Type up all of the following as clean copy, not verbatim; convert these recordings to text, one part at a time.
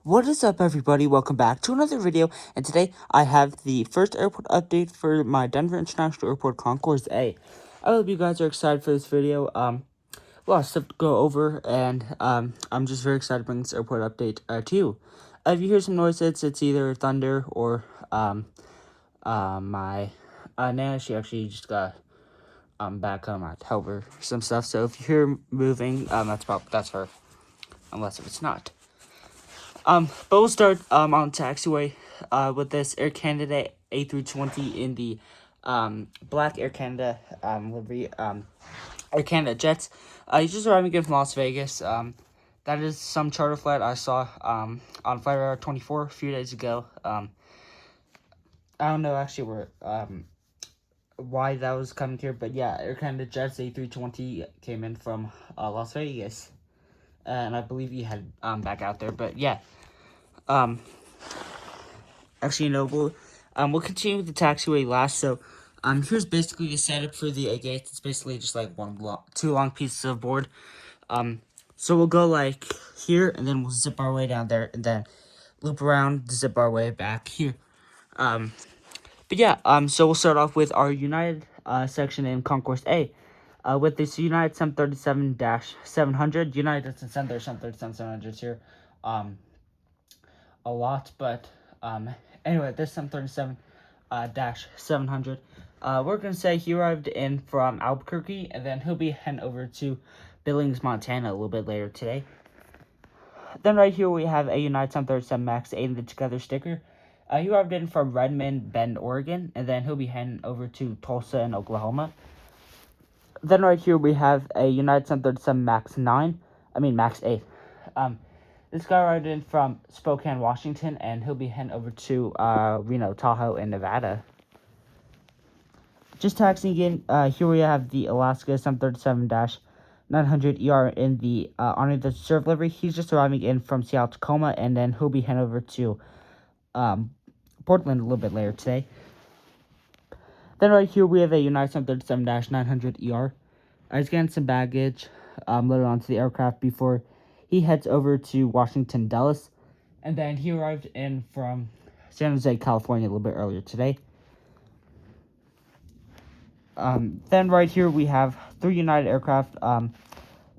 What is up, everybody? Welcome back to another video, and today I have the first airport update for my Denver International Airport Concourse A. I hope you guys are excited for this video. Lots stuff to go over, and I'm just very excited to bring this airport update to you. If you hear some noises, it's either thunder or my Nana. She actually just got back home. I help her for some stuff. So if you hear moving, that's her, unless if it's not. But we'll start on taxiway with this Air Canada A320 in the black Air Canada livery Air Canada Jets. He's just arriving again from Las Vegas. That is some charter flight I saw on Flight Radar 24 a few days ago. I don't know actually why that was coming here, but yeah, Air Canada Jets A320 came in from Las Vegas, and I believe he had back out there. But yeah. Actually, no, we'll continue with the taxiway last. So, here's basically the setup for the gates. It's basically just like two long pieces of board. So we'll go like here, and then we'll zip our way down there, and then loop around, zip our way back here. But yeah, so we'll start off with our United section in Concourse A. With this United 737-700, United doesn't send their 737-700s here. A lot, but anyway, this 737-700. We're gonna say he arrived in from Albuquerque, and then he'll be heading over to Billings, Montana, a little bit later today. Then right here we have a United 737 MAX 8 in the Together sticker. He arrived in from Redmond, Bend, Oregon, and then he'll be heading over to Tulsa in Oklahoma. Then right here we have a United 737 MAX 8. This guy arrived in from Spokane, Washington, and he'll be heading over to Reno, Tahoe, in Nevada. Just taxiing in, here we have the Alaska 737-900ER in the Honor the Serve livery. He's just arriving in from Seattle, Tacoma, and then he'll be heading over to Portland a little bit later today. Then right here we have a United 737-900ER. He's getting some baggage loaded onto the aircraft before he heads over to Washington Dulles, and then he arrived in from San Jose, California, a little bit earlier today. Then right here we have three United aircraft.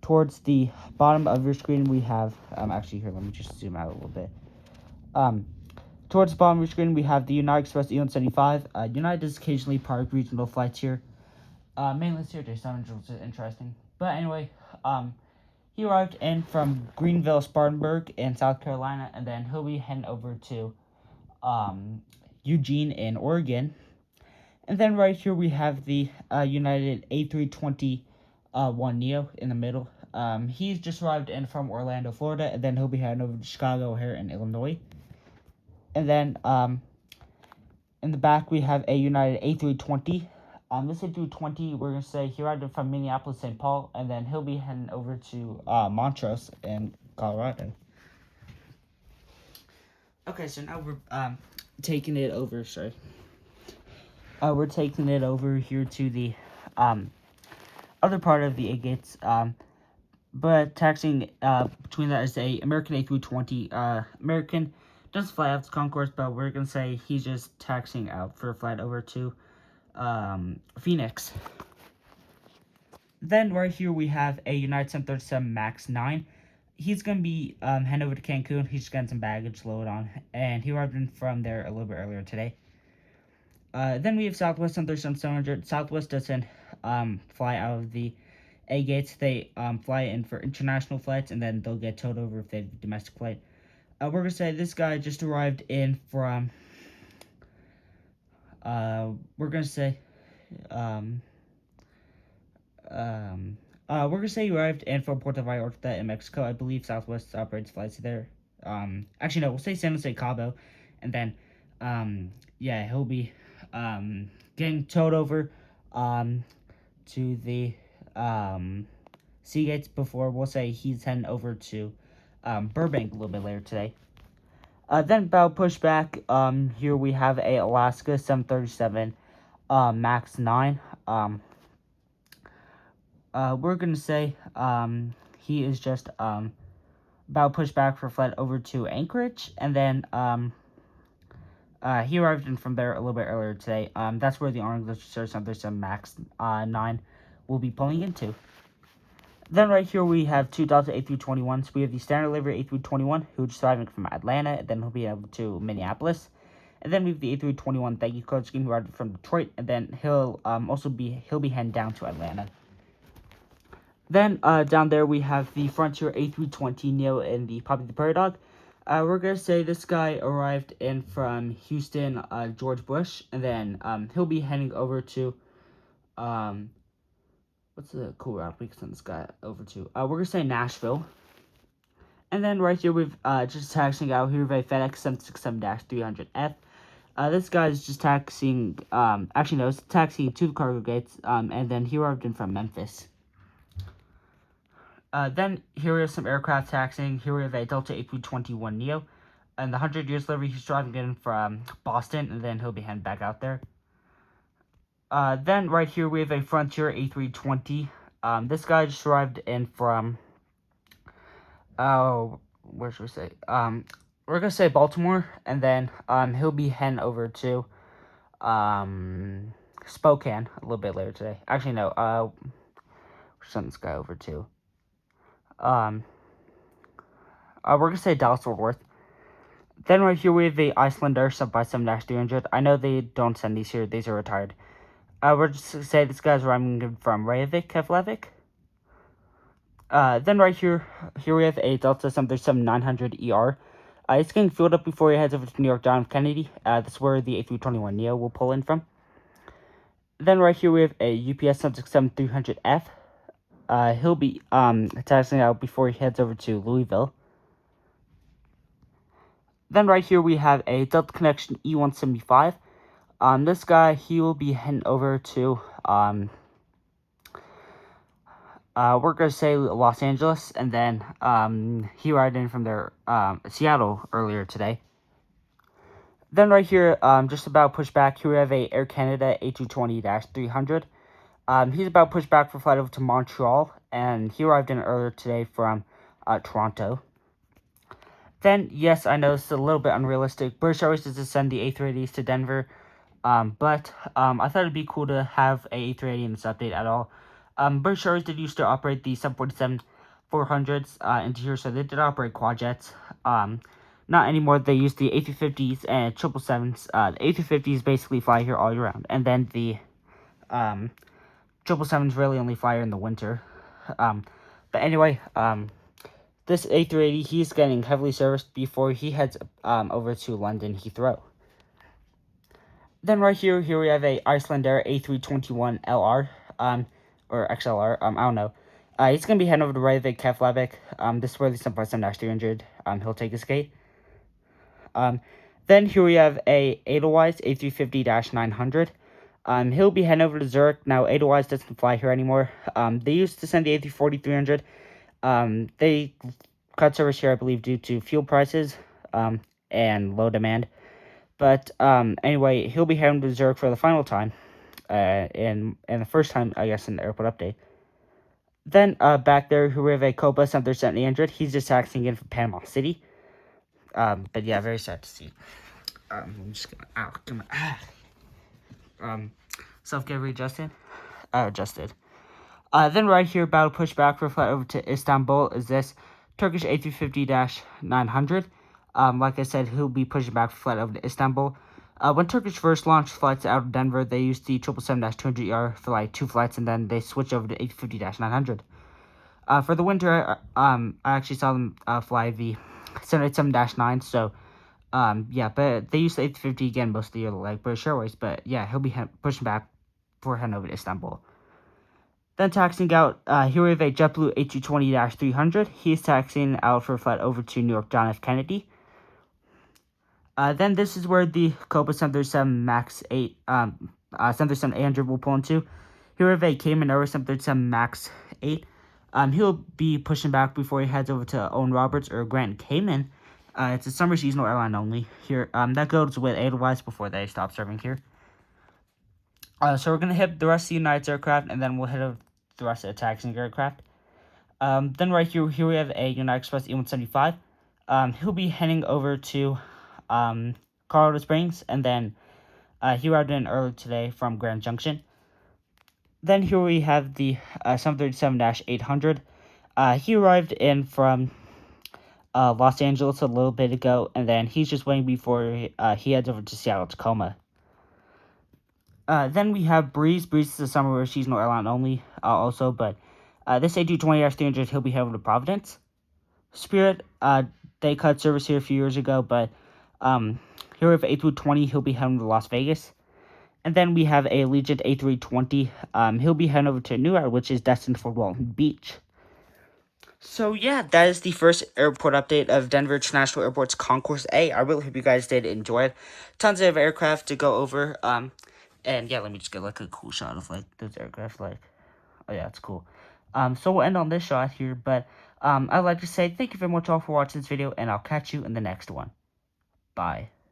Towards the bottom of your screen we have, actually here, let me just zoom out a little bit. Towards the bottom of your screen we have the United Express E-175. United does occasionally park regional flights here. Mainly here to Sun, which is interesting. But anyway, he arrived in from Greenville, Spartanburg in South Carolina, and then he'll be heading over to Eugene in Oregon. And then right here we have the United A320 1neo in the middle. He's just arrived in from Orlando, Florida, and then he'll be heading over to Chicago, O'Hare, in Illinois. And then in the back we have a United A320. This A320, we're going to say he arrived in from Minneapolis, St. Paul, and then he'll be heading over to Montrose in Colorado. Okay, so now we're taking it over, we're taking it over here to the other part of the A-gates, but taxiing between that is a American A320. American does fly out to Concourse, but we're going to say he's just taxiing out for a flight over to Phoenix. Then right here we have a United 737 MAX 9. He's going to be heading over to Cancun. He's just getting some baggage loaded on, and he arrived in from there a little bit earlier today. Then we have Southwest 737-700. Southwest doesn't fly out of the A-gates. They fly in for international flights, and then they'll get towed over if they have a domestic flight. We're going to say this guy just arrived in from... we're gonna say he arrived in from Puerto Vallarta in Mexico. I believe Southwest operates flights there. Actually no, we'll say San Jose Cabo, and then yeah, he'll be getting towed over to the Seagates before we'll say he's heading over to Burbank a little bit later today. Then about pushback, here we have a Alaska 737 MAX 9. We're going to say he is just about pushback for flight over to Anchorage, and then he arrived in from there a little bit earlier today. That's where the English Service Center Max 9 will be pulling into. Then right here we have two Delta A321s. We have the standard livery A321, who's driving from Atlanta, and then he'll be able to Minneapolis. And then we have the A321 thank you code scheme who arrived from Detroit, and then he'll be heading down to Atlanta. Then down there we have the Frontier A320 Neo and the Poppy the Prairie Dog. We're gonna say this guy arrived in from Houston, George Bush, and then he'll be heading over to what's the cool route we can send this guy over to? We're gonna say Nashville. And then right here we've just taxiing out here by FedEx 767-300F. This guy is just taxiing. Actually no, it's taxiing to the cargo gates. And then he arrived in from Memphis. Then here we have some aircraft taxiing. Here we have a Delta A321 Neo. And the 100 years delivery, he's driving in from Boston, and then he'll be heading back out there. Then right here we have a Frontier A320. This guy just arrived in from, where should we say? We're gonna say Baltimore, and then he'll be heading over to Spokane a little bit later today. Actually no, we're sending this guy over to we're gonna say Dallas Fort Worth. Then right here we have the Icelander 757-300. I know they don't send these here; these are retired. We're just gonna say this guy's arriving from Reykjavik, Keflavik. Then right here we have a Delta 737-900ER. It's getting filled up before he heads over to New York John F. Kennedy. That's where the A321 Neo will pull in from. Then right here we have a UPS 767-300F. He'll be taxiing out before he heads over to Louisville. Then right here we have a Delta Connection E175. This guy, he will be heading over to we're gonna say Los Angeles, and then he arrived in from there Seattle earlier today. Then right here, just about pushback, here we have a Air Canada A220-300. He's about pushback for flight over to Montreal, and he arrived in earlier today from Toronto. Then, yes, I know this is a little bit unrealistic. British Airways does send the A380s to Denver, but I thought it'd be cool to have a A380 in this update at all. British Airways did used to operate the 747-400s into here, so they did operate quad jets. Not anymore. They use the A350s and 777s. The A350s basically fly here all year round, and then the 777s really only fly here in the winter. But anyway, this A380, he's getting heavily serviced before he heads over to London Heathrow. Then right here we have a Icelander A321 LR, or XLR, I don't know. He's going to be heading over to Reykjavik, Keflavik. This is where the 757-300, he'll take his gate. Then here we have a Edelweiss A350-900. He'll be heading over to Zurich. Now, Edelweiss doesn't fly here anymore. They used to send the A340-300. They cut service here, I believe, due to fuel prices and low demand. But anyway, he'll be heading to Zurich for the final time, and the first time, I guess, in the airport update. Then back there, we have a Copa 737-800. He's just taxiing in from Panama City. But yeah, very sad to see. I'm just gonna self-get readjusted. Adjusted. Then right here, about to push back for a flight over to Istanbul is this Turkish A350-900. Like I said, he'll be pushing back for flight over to Istanbul. When Turkish first launched flights out of Denver, they used the 777-200ER for like 2 flights, and then they switched over to A350-900. For the winter, I actually saw them fly the 787-9, so yeah, but they used the A350 again most of the year, like British Airways, but yeah, he'll be pushing back for heading over to Istanbul. Then taxiing out, here we have a JetBlue A220-300. He's taxiing out for a flight over to New York John F. Kennedy. Then this is where the Copa 737 MAX 8, 737-800 will pull into. Here we have a Cayman Airways 737 MAX 8. He'll be pushing back before he heads over to Owen Roberts or Grant Cayman. It's a summer seasonal airline only. Here, that goes with Edelweiss before they stop serving here. So we're going to hit the rest of the United's aircraft, and then we'll hit the rest of the taxiing aircraft. Then right here we have a United Express E-175. He'll be heading over to Colorado Springs, and then he arrived in early today from Grand Junction. Then here we have the 737-800. He arrived in from Los Angeles a little bit ago, and then he's just waiting before he heads over to Seattle, Tacoma. Then we have Breeze. Breeze is a summer seasonal airline only, also, but this A220-300, he'll be heading to Providence. Spirit, they cut service here a few years ago, but here we have A320, he'll be heading to Las Vegas. And then we have a Allegiant A320, he'll be heading over to Newark, which is destined for Walton Beach. So yeah, that is the first airport update of Denver International Airport's Concourse A. I really hope you guys did enjoy it. Tons of aircraft to go over. And yeah, let me just get like a cool shot of like those aircraft. Like, oh yeah, it's cool. So we'll end on this shot here. But I'd like to say thank you very much all for watching this video, and I'll catch you in the next one. Bye.